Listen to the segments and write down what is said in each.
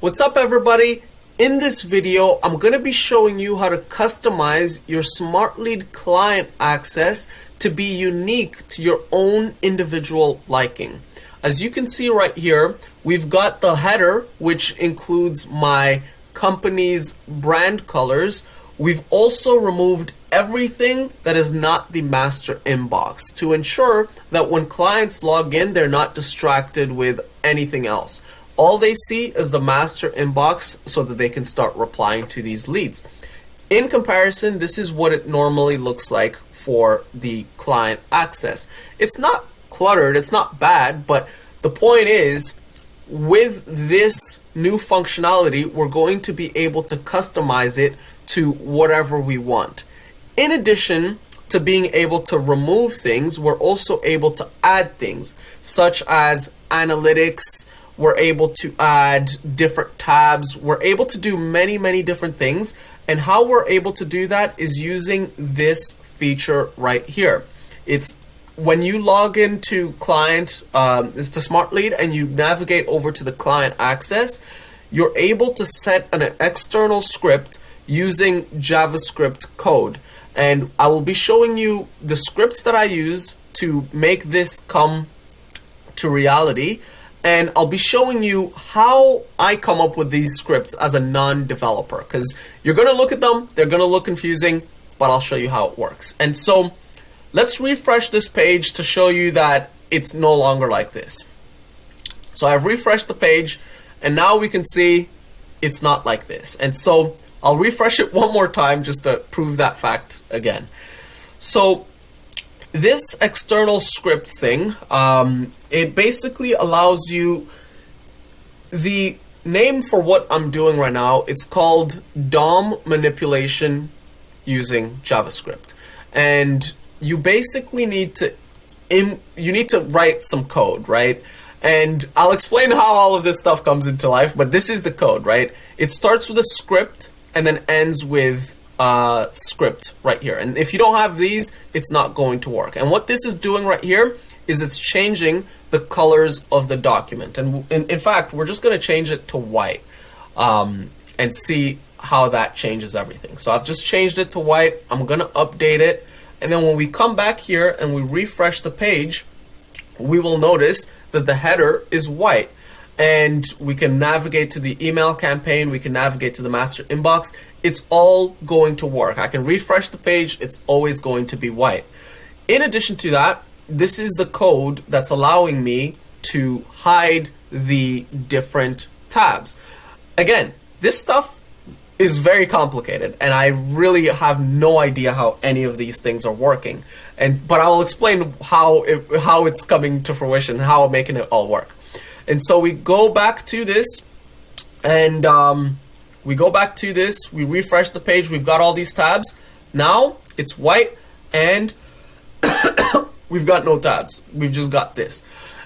What's up, everybody? In this video, I'm going to be showing you how to customize your Smartlead client access to be unique to your own individual liking. As you can see right here, we've got the header, which includes my company's brand colors. We've also removed everything that is not the master inbox to ensure that when clients log in, they're not distracted with anything else. All they see is the master inbox so that they can start replying to these leads. In comparison, this is what it normally looks like for the client access. It's not cluttered, it's not bad, but the point is, with this new functionality, we're going to be able to customize it to whatever we want. In addition to being able to remove things, we're also able to add things, such as analytics. We're able to add different tabs. We're able to do many different things. And how we're able to do that is using this feature right here. It's when you log into client, it's the Smartlead, and you navigate over to the client access, you're able to set an external script using JavaScript code. And I will be showing you the scripts that I used to make this come to reality. And I'll be showing you how I come up with these scripts as a non-developer, because you're going to look at them, they're going to look confusing, but I'll show you how it works. And so let's refresh this page to show you that it's no longer like this. So I've refreshed the page, and now we can see it's not like this. And so I'll refresh it one more time just to prove that fact again. So this external scripts thing, it basically allows you, the name for what I'm doing right now, it's called DOM manipulation using JavaScript. And you basically need to, write some code, right? And I'll explain how all of this stuff comes into life, but this is the code, right? It starts with a script and then ends with script right here. And if you don't have these, it's not going to work. And what this is doing right here is it's changing the colors of the document. And in fact, we're just going to change it to white and see how that changes everything. So I've just changed it to white. I'm going to update it. And then when we come back here and we refresh the page, we will notice that the header is white. And we can navigate to the email campaign, we can navigate to the master inbox. It's all going to work. I can refresh the page, it's always going to be white. In addition to that, this is the code that's allowing me to hide the different tabs. Again, this stuff is very complicated, and I really have no idea how any of these things are working. But I will explain how it's coming to fruition, how I'm making it all work. And so we go back to this, and we refresh the page, we've got all these tabs. Now it's white, and we've got no tabs. We've just got this.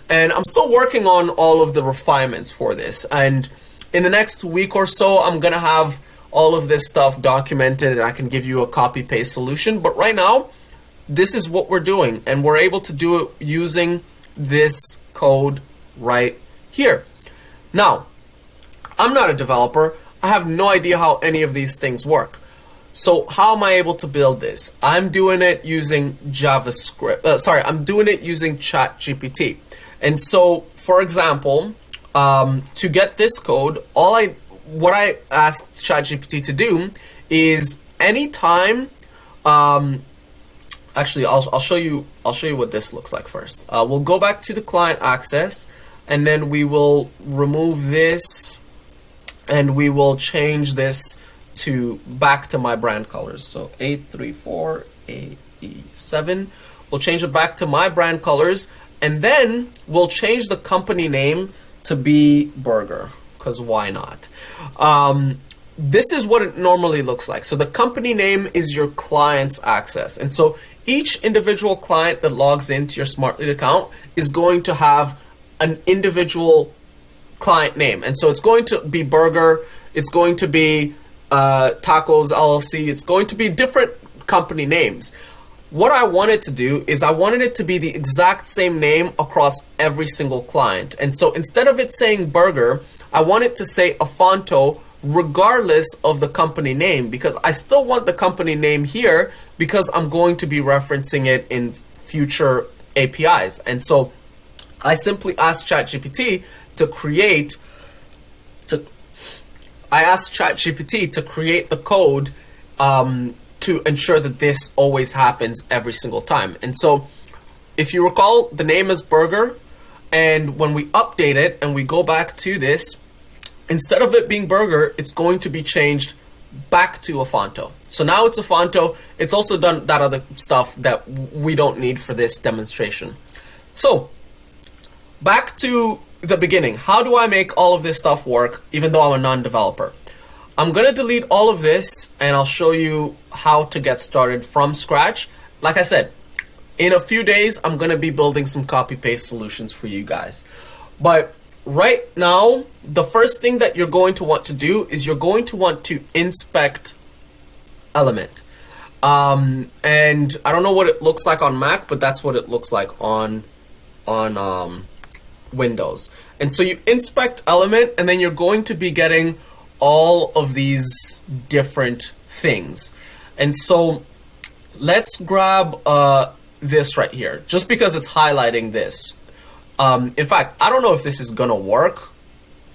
And I'm still working on all of the refinements for this. And in the next week or so, I'm going to have all of this stuff documented, and I can give you a copy-paste solution. But right now, this is what we're doing, and we're able to do it using this code right here. Now, I'm not a developer. I have no idea how any of these things work. So how am I able to build this? I'm doing it using JavaScript. I'm doing it using ChatGPT. And so, for example, to get this code, what I asked ChatGPT to do is anytime. Actually, I'll show you what this looks like first. We'll go back to the client access. And then we will remove this, and we will change this back to my brand colors. So 834AE7. We'll change it back to my brand colors, and then we'll change the company name to be Burger, because why not? This is what it normally looks like. So the company name is your client's access. And so each individual client that logs into your Smartlead account is going to have an individual client name. And so it's going to be Burger, it's going to be Tacos LLC, it's going to be different company names. What I wanted to do is I wanted it to be the exact same name across every single client. And so instead of it saying Burger, I want it to say Afonto regardless of the company name, because I still want the company name here because I'm going to be referencing it in future APIs. And so I simply asked ChatGPT to create the code to ensure that this always happens every single time. And so if you recall, the name is Burger, and when we update it and we go back to this, instead of it being Burger, it's going to be changed back to Afonto. So now it's Afonto. It's also done that other stuff that we don't need for this demonstration. So back to the beginning. How do I make all of this stuff work even though I'm a non-developer? I'm going to delete all of this and I'll show you how to get started from scratch. Like I said, in a few days, I'm going to be building some copy-paste solutions for you guys. But right now, the first thing that you're going to want to do is you're going to want to inspect element. And I don't know what it looks like on Mac, but that's what it looks like on Windows. And so you inspect element, and then you're going to be getting all of these different things. And so let's grab this right here, just because it's highlighting this. In fact, I don't know if this is gonna work,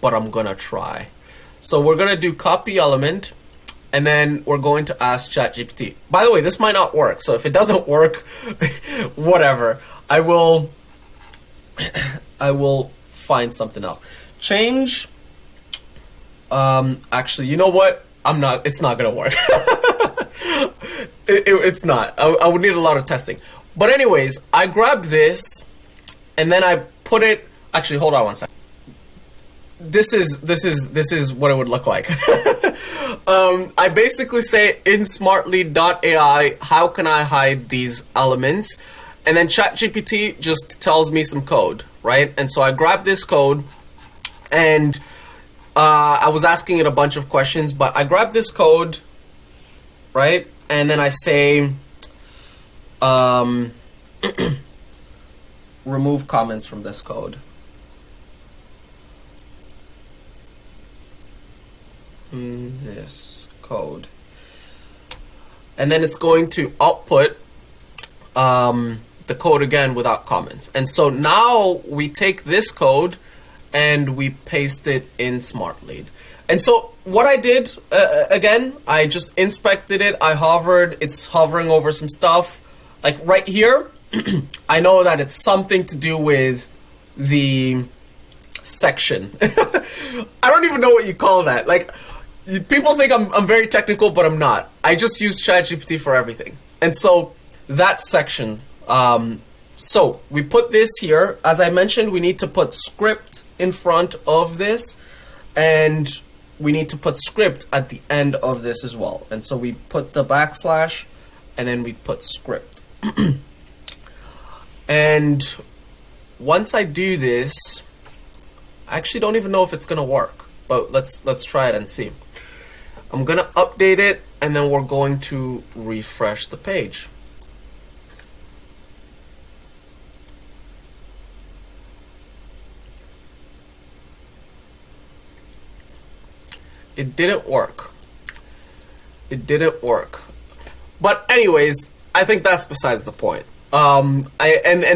but I'm gonna try. So we're gonna do copy element, and then we're going to ask ChatGPT. By the way, this might not work, so if it doesn't work, whatever. I will find something else. Change. Actually, you know what? It's not gonna work. It's not. I would need a lot of testing. But anyways, I grab this, and then I put it. Actually, hold on one second. This is what it would look like. I basically say in Smartlead.ai, how can I hide these elements? And then ChatGPT just tells me some code, right? And so I grab this code, and I was asking it a bunch of questions, but I grab this code, right? And then I say, remove comments from this code. This code. And then it's going to output the code again without comments. And so now we take this code and we paste it in Smartlead. And so what I did, again, I just inspected it, I hovered, it's hovering over some stuff. Like right here, I know that it's something to do with the section. I don't even know what you call that. Like, people think I'm very technical, but I'm not. I just use ChatGPT for everything. And so that section, so we put this here. As I mentioned, we need to put script in front of this, and we need to put script at the end of this as well. And so we put the backslash, and then we put script. And once I do this, I actually don't even know if it's gonna work, but let's try it and see. I'm gonna update it, and then we're going to refresh the page. It didn't work. It didn't work. But anyways, I think that's besides the point.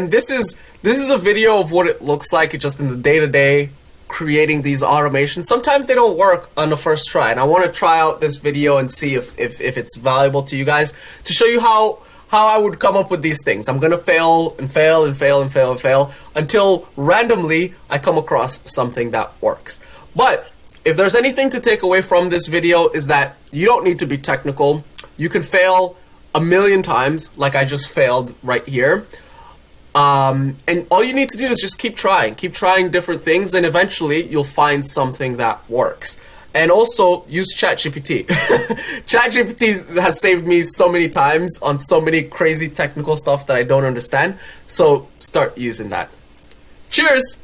This is a video of what it looks like just in the day-to-day creating these automations. Sometimes they don't work on the first try, and I want to try out this video and see if it's valuable to you guys to show you how I would come up with these things. I'm gonna fail and fail and fail and fail and fail until randomly I come across something that works. But if there's anything to take away from this video is that you don't need to be technical. You can fail a million times, like I just failed right here. And all you need to do is just keep trying different things, and eventually you'll find something that works. And also use ChatGPT. ChatGPT has saved me so many times on so many crazy technical stuff that I don't understand. So start using that. Cheers!